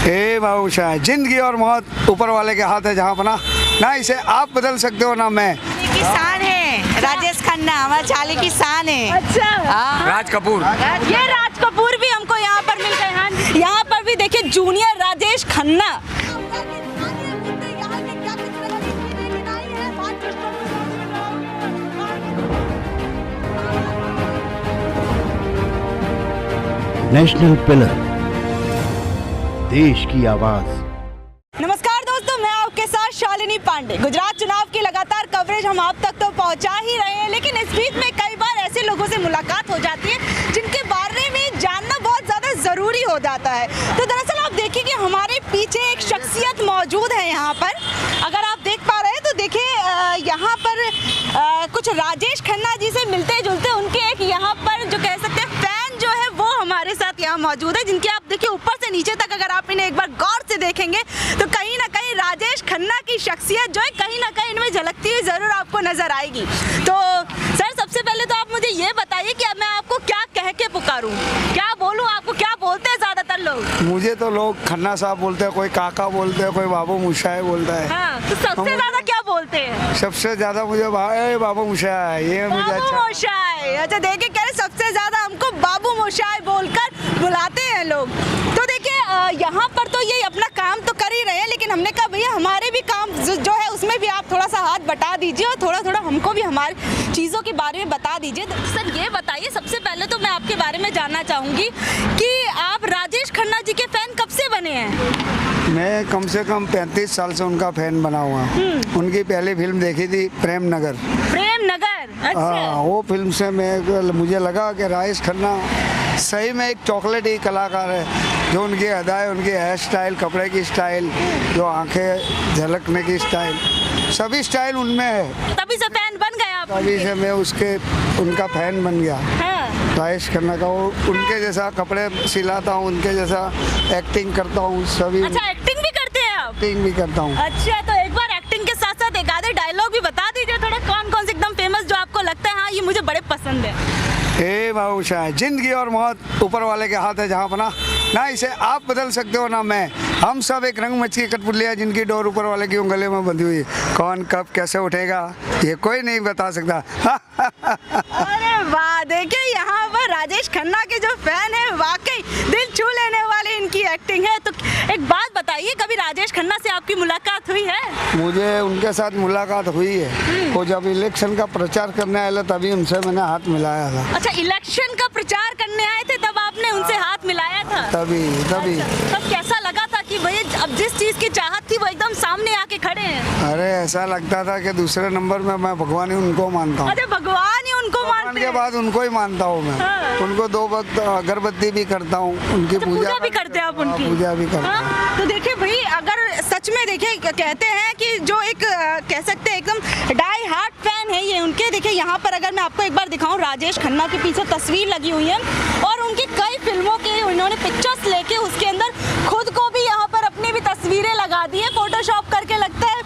हे बाबूशाह, जिंदगी और मौत ऊपर वाले के हाथ है जहाँ बना, ना इसे आप बदल सकते हो ना मैं। किसान है राजेश खन्ना, हमारा चाली किसान है। अच्छा, राज कपूर, ये राज कपूर भी हमको यहाँ पर मिल गए। हाँ, यहाँ पर भी देखिए junior Rajesh Khanna. National pillar, देश की आवाज। नमस्कार दोस्तों, मैं आपके साथ शालिनी पांडे। गुजरात चुनाव की लगातार कवरेज हम आप तक तो पहुंचा ही रहे हैं, लेकिन इस बीच में कई बार ऐसे लोगों से मुलाकात हो जाती है जिनके बारे में जानना बहुत ज़्यादा ज़रूरी हो जाता है। तो दरअसल आप देखिए कि हमारे पीछे एक शख्सियत मौजूद है यहाँ पर। अगर आप देख पा रहे हैं तो देखिए यहाँ पर कुछ राजेश खन्ना जी से मिलते जुलते उनके एक यहाँ पर जो कह सकते हैं फैन जो है वो हमारे साथ यहाँ मौजूद है, जिनके आप देखिए ऊपर से नीचे तक अगर आप इन्हें एक बार गौर से देखेंगे तो कहीं ना कहीं राजेश खन्ना की शख्सियत जो है कहीं ना कहीं इनमें झलकती हुई जरूर आपको नजर आएगी। तो सर, सबसे पहले तो आप मुझे ये बताइए कि अब मैं आपको क्या कह के पुकारूं, क्या बोलूं, आपको क्या बोलते हैं ज्यादातर लोग? मुझे तो लोग खन्ना साहब बोलते हैं, कोई काका बोलते हैं, कोई बाबू मुशाए बोलता है। हाँ, तो सबसे ज्यादा क्या बोलते हैं? सबसे ज्यादा मुझे बाबू मुशाए, ये मुझे बाबू अच्छा। मोशाय। अच्छा, देखिए कह रहे सबसे ज्यादा हमको बाबू मोशाय बोलकर बुलाते हैं लोग। तो देखिए यहाँ पर तो ये अपना काम तो कर ही रहे हैं, लेकिन हमने कहा भैया हमारे भी काम जो है उसमें भी आप थोड़ा सा हाथ बटा दीजिए और थोड़ा थोड़ा हमको भी हमारी चीज़ों के बारे में बता दीजिए। तो सर ये बताइए, सबसे पहले तो मैं आपके बारे में जानना चाहूँगी कि आप राजेश खन्ना जी के फैन कब से बने हैं? मैं कम से कम 35 साल से उनका फैन बना हुआ। उनकी पहली फिल्म देखी थी प्रेम नगर। प्रेम नगर, अच्छा। हाँ, वो फिल्म से मुझे लगा कि राजेश खन्ना सही में एक चॉकलेट ही कलाकार है। जो उनकी अदाएं, उनकी हेयर स्टाइल, कपड़े की स्टाइल, जो आंखें झलकने की स्टाइल, सभी स्टाइल उनमें है। तभी से फैन बन गए आप? तभी से मैं उनका फैन बन गया। हाँ। राजेश खन्ना का। वो उनके जैसा कपड़े सिलाता हूँ, उनके जैसा एक्टिंग करता हूँ, सभी। अच्छा, एक्टिंग भी करते हैं आप? एक्टिंग भी करता हूँ। अच्छा, तो एक बार एक्टिंग के साथ साथ एक आधे डायलॉग भी बता दीजिए थोड़ा, कौन कौन से एकदम फेमस जो आपको लगता है हाँ ये मुझे बड़े पसंद है। हे बाबूशाह, जिंदगी और मौत ऊपर वाले के हाथ है जहाँ बना, ना इसे आप बदल सकते हो ना मैं। हम सब एक रंगमंच की कठपुतलियाँ जिनकी डोर ऊपर वाले की गले में बंधी हुई है। कौन कब कैसे उठेगा ये कोई नहीं बता सकता। अरे वाह, देखिए यहाँ पर राजेश खन्ना के जो फैन है वाकई दिल छू लेने वाली इनकी एक्टिंग है। तो एक बात बताइए, कभी राजेश खन्ना से आपकी मुलाकात हुई है? मुझे उनके साथ मुलाकात हुई है। वो जब इलेक्शन का प्रचार करने आए तभी उनसे मैंने हाथ मिलाया था। अच्छा, इलेक्शन का प्रचार करने आए थे तब आपने उनसे हाथ मिलाया था? तभी। अच्छा, तब कैसा लगा था कि भैया अब जिस चीज की चाहत थी वो एकदम सामने आके खड़े हैं? अरे ऐसा लगता था कि दूसरे नंबर में मैं भगवान ही उनको मानता हूँ। अरे भगवान ही उनको मानते के हैं? बाद उनको ही मानता हूँ मैं। हाँ। उनको 2 वक्त अगरबत्ती भी करता हूँ, उनकी पूजा भी करते हैं आप उनकी? पूजा भी करता हूँ। हाँ, तो देखिए भाई, अगर सच में देखिए कहते हैं कि जो एक कह सकते हैं एकदम डाई हार्ट फैन है ये उनके। देखिए यहाँ पर अगर मैं आपको एक बार दिखाऊं, राजेश खन्ना के पीछे तस्वीर लगी हुई है और उनकी कई फिल्मों के उन्होंने पिक्चर्स लेके उसके अंदर खुद को भी यहाँ पर अपनी भी तस्वीरें लगा दी है, फोटोशॉप करके लगता है।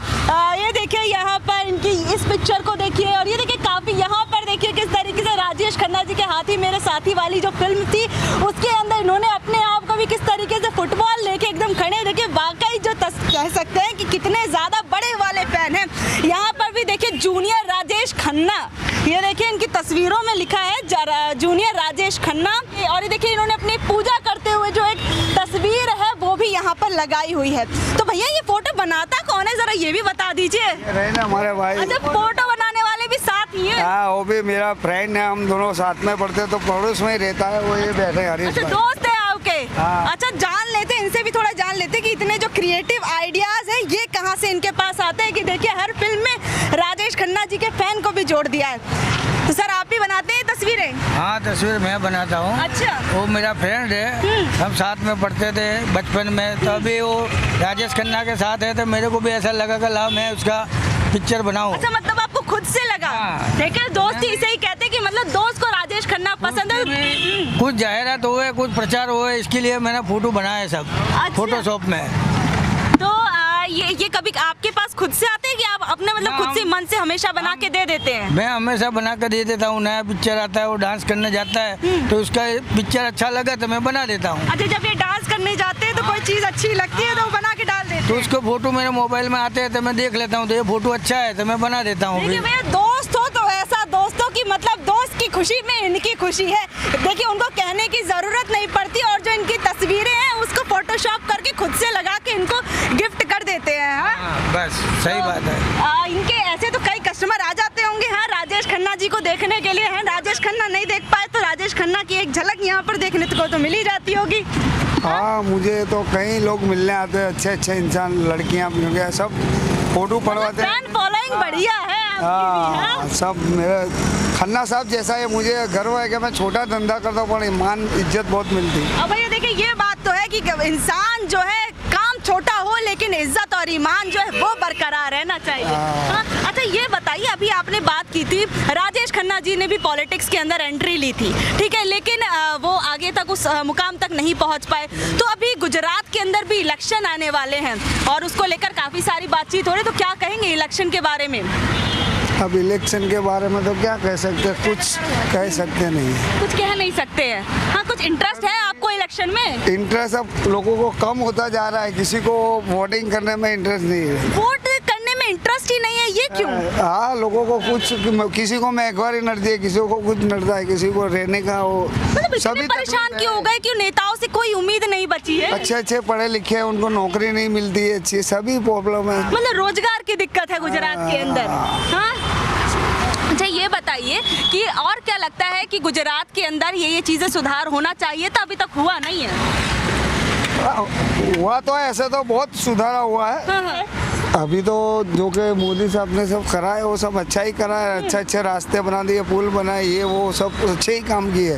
ये देखिए यहाँ पर इनकी इस पिक्चर को देखिए, और ये देखिए काफी यहाँ पर देखिए किस तरीके से राजेश खन्ना जी के हाथी मेरे साथी वाली जो फिल्म थी उसके अंदर इन्होंने अपने आप को भी किस तरीके से फुटबॉल लेके एकदम खड़े। देखिए वाकई जो कह सकते हैं कि कितने ज्यादा बड़े वाले फैन हैं। यहाँ पर भी देखिए जूनियर राजेश खन्ना, ये देखिए इनकी तस्वीरों में लिखा है जूनियर राजेश खन्ना। और ये देखिए इन्होंने अपनी पूजा करते हुए जो एक तस्वीर है वो भी यहाँ पर लगाई हुई है। तो भैया ये फोटो बनाता कौन है, जरा ये भी बता दीजिए। रहे ना हमारे भाई। अच्छा, फोटो बनाने वाले भी साथ ही है? हाँ, वो भी मेरा फ्रेंड है, हम दोनों साथ में पढ़ते तो पड़ोस में ही रहता है। वो ये बैठे हरीश अच्छा, भाई। दोस्त है आपके? हाँ। अच्छा, जान लेते हैं इनसे भी थोड़ा जान लेते हैं कि इतने जो क्रिएटिव आइडियाज है ये कहाँ से इनके पास आते हैं कि देखिए हर फिल्म में राजेश खन्ना जी के फैन को भी जोड़ दिया है। तो सर आप भी बनाते हैं तस्वीरें? हाँ, तस्वीर मैं बनाता हूँ। अच्छा। वो मेरा फ्रेंड है, हम साथ में पढ़ते थे बचपन में। तो अभी वो राजेश खन्ना के साथ है तो मेरे को भी ऐसा लगा कि ला मैं उसका पिक्चर बनाऊँ। अच्छा, मतलब आपको खुद से लगा? हाँ। देखिए दोस्ती इसे ही कहते हैं कि मतलब दोस्त को राजेश खन्ना पसंद है। कुछ जाहिरात हुए, कुछ प्रचार हुए, इसके लिए मैंने फोटो बनाया सब। अच्छा। फोटोशॉप में। तो ये कभी आपके पास खुद से आते हैं कि आप अपने मतलब खुद से मन से हमेशा बना के दे देते हैं? मैं हमेशा बना कर दे देता हूँ। नया पिक्चर आता है, वो डांस करने जाता है तो उसका पिक्चर अच्छा लगा तो मैं बना देता हूँ। अच्छा, जब ये डांस करने जाते हैं तो कोई चीज अच्छी लगती है तो वो बना के डाल देते तो हैं। उसको फोटो मेरे मोबाइल में आते हैं तो मैं देख लेता हूँ, तो ये फोटो अच्छा है तो मैं बना देता हूँ देखिए फिर। भैया, दोस्त हो तो ऐसा दोस्तों की मतलब दोस्त की खुशी में इनकी खुशी है। देखिए उनको कहने की जरूरत नहीं पड़ती और जो इनकी तस्वीरें हैं उसको फोटोशॉप करके खुद से लगा के इनको गिफ्ट कर देते हैं। हाँ? हाँ, बस सही बात है। इनके ऐसे तो कई कस्टमर आ जाते होंगे हाँ राजेश खन्ना जी को देखने के लिए। हैं राजेश खन्ना नहीं देख पाए तो राजेश खन्ना की एक झलक यहाँ पर देखने को तो मिल ही जाती होगी। हाँ, मुझे तो कई लोग मिलने आते हैं, अच्छे अच्छे इंसान, लड़कियाँ भी, सब फोटो पड़वाते हैं। फैन फॉलोइंग बढ़िया है आपकी भी, हाँ? हाँ, सब मेरे खन्ना साहब जैसा है। मुझे गर्व है कि मैं छोटा धंधा करता हूँ पर ईमान इज्जत बहुत मिलती है। अब भैया देखिए ये बात तो है कि इंसान जो है काम छोटा हो लेकिन इज्जत और ईमान जो है वो बरकरार रहना चाहिए। हाँ? अच्छा ये बताइए, अभी आपने बात की थी राजेश खन्ना जी ने भी पॉलिटिक्स के अंदर एंट्री ली थी, ठीक है, लेकिन वो आगे तक उस मुकाम तक नहीं पहुंच पाए। तो अभी गुजरात के अंदर भी इलेक्शन आने वाले हैं और उसको लेकर काफी सारी बातचीत हो रही है, तो क्या कहेंगे इलेक्शन के बारे में? अब इलेक्शन के बारे में तो क्या कह सकते हैं, कुछ कह सकते नहीं है। कुछ कह नहीं सकते हैं। हाँ, कुछ इंटरेस्ट है आपको इलेक्शन में? इंटरेस्ट अब लोगों को कम होता जा रहा है, किसी को वोटिंग करने में इंटरेस्ट नहीं है। वोट करने में इंटरेस्ट ही नहीं है, ये क्यों? हाँ, लोगों को कुछ, किसी को महंगाई नड़ती है, किसी को कुछ नड़ता है, किसी को रहने का वो मतलब इतने सभी परेशान तकलीफ क्यों हो है। गए? क्यों नेताओं से कोई उम्मीद नहीं बची है? अच्छे अच्छे पढ़े लिखे हैं, उनको नौकरी नहीं मिलती है, अच्छी सभी प्रॉब्लम है। मतलब रोजगार की दिक्कत है गुजरात के अंदर। हाँ, अच्छा ये बताइए कि और क्या लगता है कि गुजरात के अंदर ये चीजें सुधार होना चाहिए था, अभी तक हुआ नहीं है? हुआ तो है, ऐसे तो बहुत सुधारा हुआ है। हाँ, हाँ। अभी तो जो कि मोदी साहब ने सब करा है वो सब अच्छा ही करा है। अच्छे अच्छे रास्ते बना दिए, पुल बनाए, ये वो सब अच्छे ही काम किए।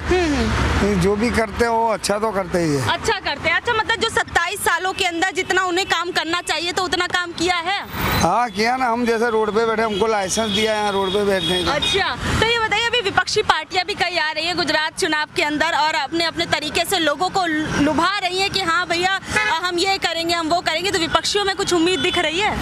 जो भी करते हैं वो अच्छा तो करते ही है। अच्छा करते हैं। अच्छा मतलब जो 27 सालों के अंदर जितना उन्हें काम करना चाहिए तो उतना काम किया है? हाँ, किया ना। हम जैसे रोड पे बैठे, हमको लाइसेंस दिया है यहाँ रोड पे बैठने का। अच्छा, तो ये बताइए अभी विपक्षी पार्टियां भी कई आ रही है गुजरात चुनाव के अंदर और अपने अपने तरीके से लोगों को लुभा रही है कि हाँ भैया हम ये करेंगे, हम वो करेंगे, तो विपक्षियों में कुछ उम्मीद दिख रही है?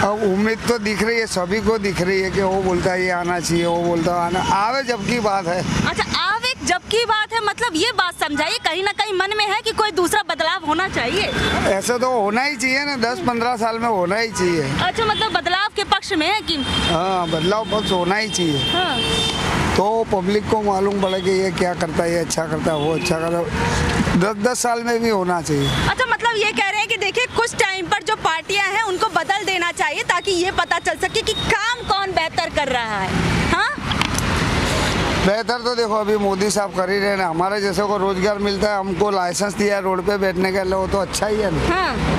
अब उम्मीद तो दिख रही है, सभी को दिख रही है कि वो बोलता है ये आना चाहिए, वो बोलता है आना आवे जब की बात है। अच्छा, आवे जब की बात है, मतलब ये बात समझाइए, कहीं ना कहीं मन में है कि कोई दूसरा बदलाव होना चाहिए? ऐसा तो होना ही चाहिए ना, 10-15 साल में होना ही चाहिए। अच्छा, मतलब बदलाव के पक्ष में है कि? हाँ, बदलाव बस होना ही चाहिए। हाँ। तो पब्लिक को मालूम पड़े कि ये क्या करता है, ये अच्छा करता है, वो अच्छा करता है। 10-10 साल में भी होना चाहिए। अच्छा, मतलब ये कह रहे हैं कि देखिए कुछ टाइम पर जो पार्टियां हैं उनको बदल देना चाहिए ताकि ये पता चल सके कि काम कौन बेहतर कर रहा है। हाँ, बेहतर तो देखो अभी मोदी साहब कर ही रहे हैं। हमारे जैसे को रोजगार मिलता है, हमको लाइसेंस दिया है रोड पे बैठने के लिए, वो तो अच्छा ही है ना। हाँ।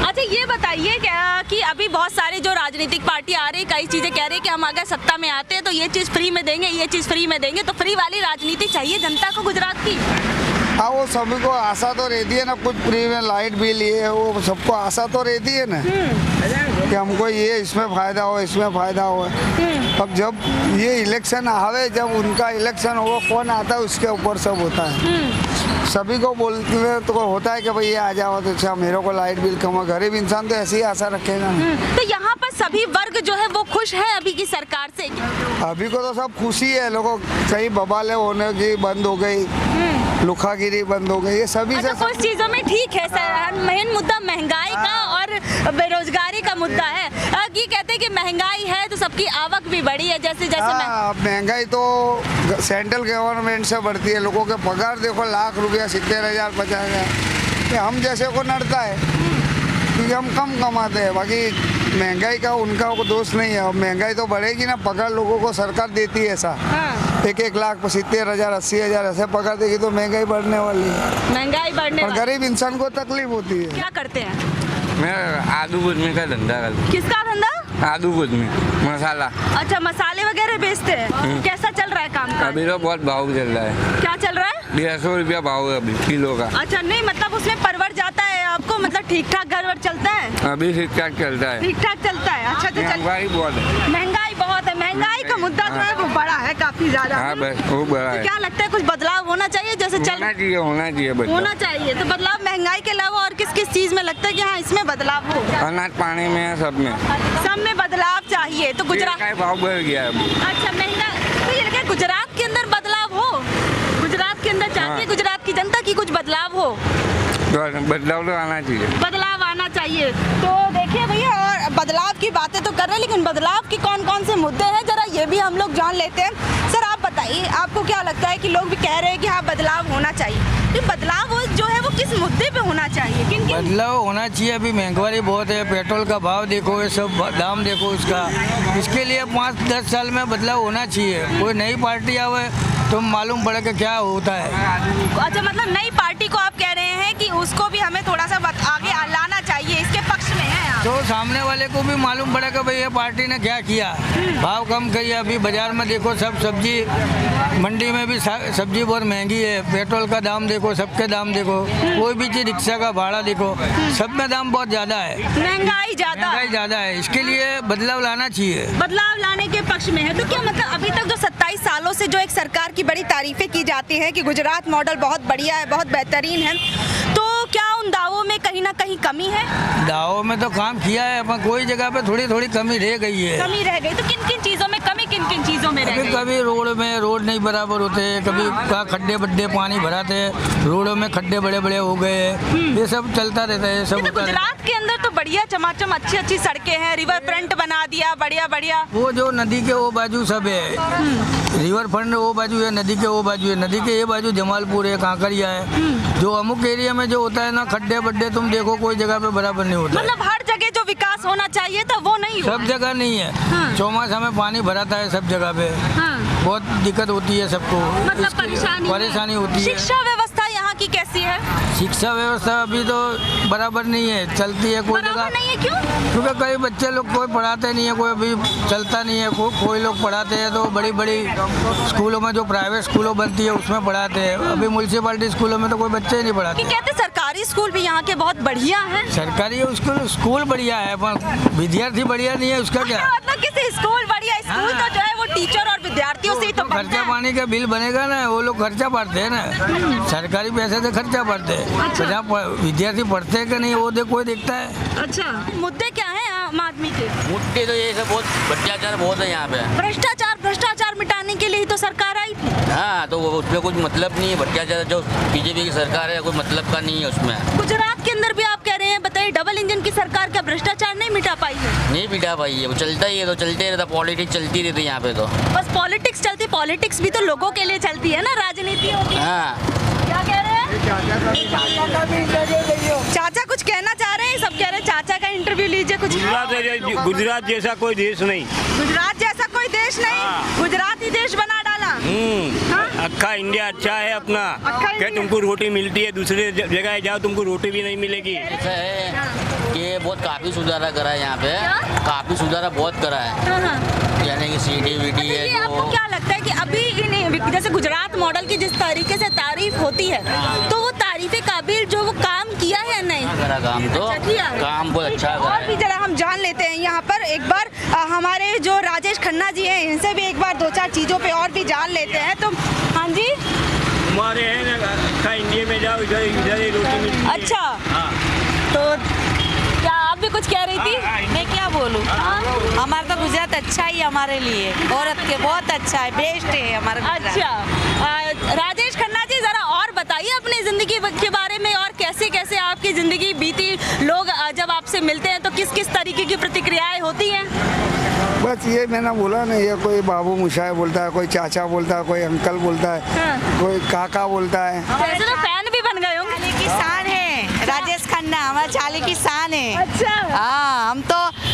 अच्छा ये बताइए क्या कि अभी बहुत सारी जो राजनीतिक पार्टी आ रही, कई चीजें कह रही है कि हम अगर सत्ता में आते हैं तो ये चीज फ्री में देंगे, ये चीज फ्री में देंगे, तो फ्री वाली राजनीति चाहिए जनता को गुजरात की? हाँ, वो सभी को आशा तो रहती है ना, कुछ फ्री में लाइट बिल ये वो सबको आशा तो रहती है ना कि हमको ये इसमें फायदा हो, इसमें फायदा हो। अब जब ये इलेक्शन आवे, जब उनका इलेक्शन हो, कौन आता है उसके ऊपर सब होता है। सभी को बोलते तो होता है कि भाई ये आ जाओ तो अच्छा, मेरे को लाइट बिल कम हो। गरीब इंसान तो ऐसी ही आशा रखेगा। तो यहाँ पर सभी वर्ग जो है वो खुश है अभी की सरकार से? अभी को तो सब खुशी है, लोगों कहीं बवाले होने की बंद हो गई, लुखागिरी बंद हो गई, ये सभी अच्छा, से कुछ चीजों में ठीक है सर। मेन मुद्दा महंगाई का और बेरोजगारी का मुद्दा है। ये कहते हैं कि महंगाई है तो सबकी आवक भी बढ़ी है, जैसे जैसे हाँ, महंगाई तो सेंट्रल गवर्नमेंट से बढ़ती है। लोगों के पगार देखो, लाख रुपया 70,000 50,000। ये हम जैसे को नड़ता है क्योंकि हम कम कमाते हैं। बाकी महंगाई का उनका को दोष नहीं है। अब महंगाई तो बढ़ेगी ना, पगार लोगों को सरकार देती है ऐसा। 1-1 लाख 70,000 80,000 ऐसे पगार देगी तो महंगाई बढ़ने वाली है। महंगाई बढ़ने और वाली। गरीब इंसान को तकलीफ होती है। क्या करते हैं? मैं आलू भुजने का धंधा करता किसका धंधा? हूँ। आलू भुजने मसाला। अच्छा, मसाले वगैरह बेचते हैं। कैसा चल रहा है काम का? अभी तो बहुत भाव चल रहा है, क्या चल रहा है? 150 रुपया भाव है अभी किलो का। अच्छा, नहीं मतलब उसमें परवड़ जाता है आपको, मतलब ठीक ठाक घर वर चलता है? अभी ठीक ठाक चलता है। ठीक ठाक चलता है। अच्छा, तो महंगाई बहुत है। महंगाई बहुत है। महंगाई का मुद्दा जो है वो बड़ा है, काफी ज्यादा। हाँ बस वो बड़ा तो है। क्या लगता है कुछ बदलाव होना चाहिए जैसे चल होना चाहिए बस। होना चाहिए? तो बदलाव महंगाई के अलावा और किस किस चीज में लगता है कि हाँ इसमें बदलाव हो? अनाज पानी में है, सब में। सब में बदलाव चाहिए। तो गुजरात तेल का भाव बढ़ गया है अभी। अच्छा, महंगा तो ये लगा गुजरात के अंदर बदलाव हो? गुजरात के अंदर चाहते हैं गुजरात की जनता की कुछ बदलाव हो? बदलाव तो आना चाहिए। बदलाव आना चाहिए। तो देखिए भैया, और बदलाव की बातें तो कर रहे हैं, लेकिन बदलाव के कौन कौन से मुद्दे हैं जरा ये भी हम लोग जान लेते हैं। सर आप बताइए, आपको क्या लगता है कि लोग भी कह रहे हैं कि हाँ बदलाव होना चाहिए, तो बदलाव जो है वो किस मुद्दे पे होना चाहिए? किन किन? बदलाव होना चाहिए। अभी महंगाई बहुत है, पेट्रोल का भाव देखो, ये सब दाम देखो इसका। इसके लिए 5-10 साल में बदलाव होना चाहिए। कोई नई पार्टी आवे तो मालूम पड़े कि क्या होता है। अच्छा, मतलब नई पार्टी को आप कह रहे हैं कि उसको भी हमें थोड़ा सा आगे लाना चाहिए, इसके पक्ष में है आप? तो सामने वाले को भी मालूम पड़े कि भाई ये पार्टी ने क्या किया, भाव कम किया। अभी बाजार में देखो, सब सब्जी मंडी में भी सब्जी बहुत महंगी है, पेट्रोल का दाम देखो, सबके दाम देखो, कोई भी चीज, रिक्शा का भाड़ा देखो, सब में दाम बहुत ज्यादा है, महंगाई ज्यादा है। इसके लिए बदलाव लाना चाहिए। बदलाव लाने के पक्ष में है। तो क्या मतलब अभी तक जो 27 सालों से जो एक सरकार की बड़ी तारीफें की जाती हैं कि गुजरात मॉडल बहुत बढ़िया है, बहुत बेहतरीन है, तो क्या उन दावों में कहीं ना कहीं कमी है? दावों में तो काम किया है, पर कोई जगह पे थोड़ी थोड़ी कमी रह गई है। कमी रह गई तो किन किन चीजों में कमी, किन किन चीजों में रह गई? कभी रोड नहीं बराबर होते, कभी खड्डे बड्डे पानी भराते, रोडों में खड्डे बड़े बड़े हो गए, ये सब चलता रहता है। सब तो गुजरात के अंदर तो बढ़िया चमाचम अच्छी अच्छी सड़कें हैं, रिवर फ्रंट बना दिया, बढ़िया बढ़िया। वो जो नदी के वो बाजू सब है, रिवर फ्रंट वो बाजू है, नदी के वो बाजू है, नदी के ये बाजू जमालपुर है, कांकरिया है। जो अमुक एरिया में जो होता है ना, खड्डे बड्डे तुम देखो, कोई जगह पे बराबर नहीं होता। मतलब हर जगह जो विकास होना चाहिए था वो नहीं हुआ। सब जगह नहीं है। चौमासा में पानी भराता है सब जगह पे, बहुत दिक्कत होती है सबको, मतलब परेशानी होती है। शिक्षा व्यवस्था यहाँ की कैसी है? शिक्षा व्यवस्था अभी तो बराबर नहीं है, चलती है कोई जगह नहीं है। क्यों? क्योंकि कई बच्चे लोग कोई पढ़ाते नहीं है, कोई अभी चलता नहीं है। कोई लोग पढ़ाते हैं तो बड़ी बड़ी स्कूलों में, जो प्राइवेट स्कूलों बनती है उसमें पढ़ाते हैं। अभी म्यूनसिपालिटी स्कूलों में तो कोई बच्चे ही नहीं पढ़ाते। कहते सरकारी स्कूल भी यहाँ के बहुत बढ़िया हैं। सरकारी स्कूल बढ़िया है, पर विद्यार्थी बढ़िया नहीं है, उसका क्या मतलब किसी स्कूल बढ़िया, स्कूल तो जो है वो टीचर और विद्यार्थियों से ही तो बनता खर्चा है। पानी का बिल बनेगा ना, वो लोग खर्चा भरते हैं ना, सरकारी पैसे से खर्चा भरते हैं। जहाँ विद्यार्थी पढ़ते हैं कि नहीं वो कोई देखता है। अच्छा, मुद्दे क्या हैं आम आदमी के? मुद्दे तो ये सब बहुत भ्रष्टाचार बहुत है यहाँ पे। भ्रष्टाचार मिटाने के लिए ही तो सरकार आई थी। हाँ, तो उसमें कुछ मतलब नहीं है। भ्रष्टाचार जो बीजेपी की सरकार है, कोई मतलब का नहीं है उसमें। गुजरात के अंदर भी आप कह रहे हैं, बताइए, डबल इंजन की सरकार क्या भ्रष्टाचार नहीं मिटा पाई है? नहीं मिटा पाई है, वो चलता ही है, तो चलते रहता, पॉलिटिक्स चलती रहती है यहाँ पे। तो बस पॉलिटिक्स चलती, पॉलिटिक्स भी तो लोगों के लिए चलती है ना, राजनीति होती है। हाँ, क्या कह रहे हैं? चाचा कुछ कहना चाह रहे हैं? सब कह रहे हैं चाचा का इंटरव्यू लीजिए कुछ। गुजरात जैसा कोई देश नहीं। गुजरात जैसा कोई देश नहीं, गुजरात ही देश बना डाला। अक्खा इंडिया अच्छा है अपना। क्या तुमको रोटी मिलती है, दूसरे जगह जाओ तुमको रोटी भी नहीं मिलेगी। ऐसा है कि बहुत काफी सुधारा करा है यहाँ पे, काफी सुधारा बहुत करा है, यानी कि सीडी वीडी है जो। आपको क्या लगता है कि अभी जैसे गुजरात मॉडल की जिस तरीके से तारीफ होती है, तो वो तारीफे काबिल जो वो काम किया है नहीं? करा काम तो, काम बहुत अच्छा करा और भी जरा हम जान लेते हैं यहाँ पर एक बार हमारे जो राजेश खन्ना जी हैं, इनसे भी एक बार 2-4 चीजों पे और भी जान लेते हैं। तो हाँ जी, हमारे है ना, अक्खा इंडिया में जाओ, इधर ही रोटी मिलती है। अच्छा, तो क्या आप भी कुछ कह रही थी? मैं क्या बोलूँ, हमारा तो गुजरात अच्छा ही हमारे लिए, औरत के बहुत अच्छा है, बेस्ट है हमारा गुजरात। अच्छा, राजेश खन्ना जी जरा और बताइए अपनी जिंदगी के बारे में, और कैसे कैसे आपकी जिंदगी बीती। लोग जब आपसे मिलते हैं तो किस किस तरीके की प्रतिक्रियाएं होती हैं? बस ये मैंने बोला ना, ये कोई बाबू मुशाय बोलता है, कोई चाचा बोलता है, कोई अंकल बोलता है, कोई काका बोलता है। वैसे तो फैन भी बन गए होंगे। की शान है राजेश खन्ना, हमारे चाली की शान है। अच्छा, हाँ,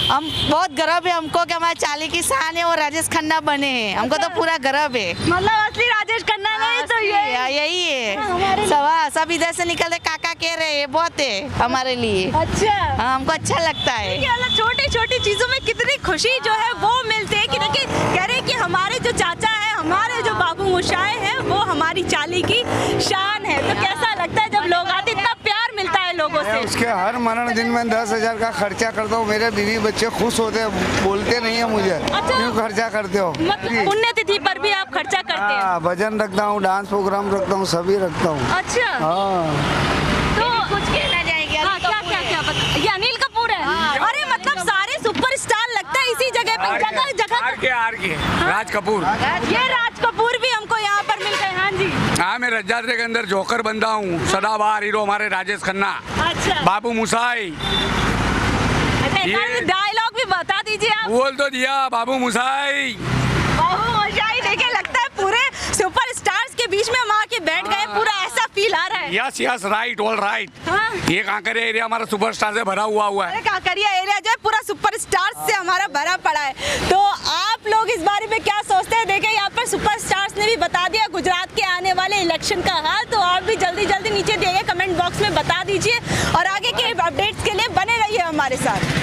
हम बहुत गर्व है हमको कि हमारे चाली की शान है और राजेश खन्ना बने हैं, हमको तो पूरा गर्व है। मतलब असली राजेश खन्ना नहीं तो यही है। सब इधर से निकलते काका कह रहे हैं, बहुत है हमारे लिए। अच्छा, हाँ, हमको अच्छा लगता है। छोटी छोटी चीजों में कितनी खुशी जो है वो मिलती है कि देखिए, कह रहे कि हमारे जो चाचा है, हमारे जो बाबू मुशाए हैं, वो हमारी चाली की शान है। तो कैसा लगता है जब लोग आते, इतना प्यार मिलता है लोगों से? उसके हर मरण दिन में 10,000 का खर्चा करता हूँ, मेरे बीवी बच्चे खुश होते हैं, बोलते नहीं है मुझे क्यों खर्चा करते हो। मतलब पुण्यतिथि पर भी आप खर्चा करते हैं? भजन रखता हूँ, डांस प्रोग्राम रखता हूँ, सभी रखता हूँ। अच्छा, तो कुछ कहना चाहेंगे? क्या ये अनिल कपूर है? अरे मतलब सारे सुपरस्टार लगता है इसी जगह पे, जगह जगह। आर के राज कपूर। ये राज कपूर भी हमको यहाँ पर मिल गए। हाँ जी, हाँ, मैं रजजात्रे के अंदर जोकर बंदा हूँ, सदाबहार हीरो हमारे राजेश खन्ना, अच्छा बाबू मुसाई। ये- डायलॉग भी बता दीजिए आप। बोल तो दिया बाबू मुसाई। बाबू मोशाई देखिए, लगता है पूरे सुपर स्टार्स के बीच में माँ के बैठ गए, पूरा ऐसा फील आ रहा है। Yes yes right all right. हाँ। ये कांकरिया एरिया हमारा सुपरस्टार से भरा हुआ है। अरे काकरिया एरिया जो है पूरा सुपर स्टार्स से हमारा भरा पड़ा है। तो आप लोग इस बारे में क्या सोचते हैं? देखिए यहाँ पर सुपर स्टार्स ने भी बता दिया गुजरात के आने वाले इलेक्शन का हाल। तो आप भी जल्दी जल्दी नीचे दिए गए कमेंट बॉक्स में बता दीजिए और आगे के अपडेट्स के लिए बने रहिए हमारे साथ।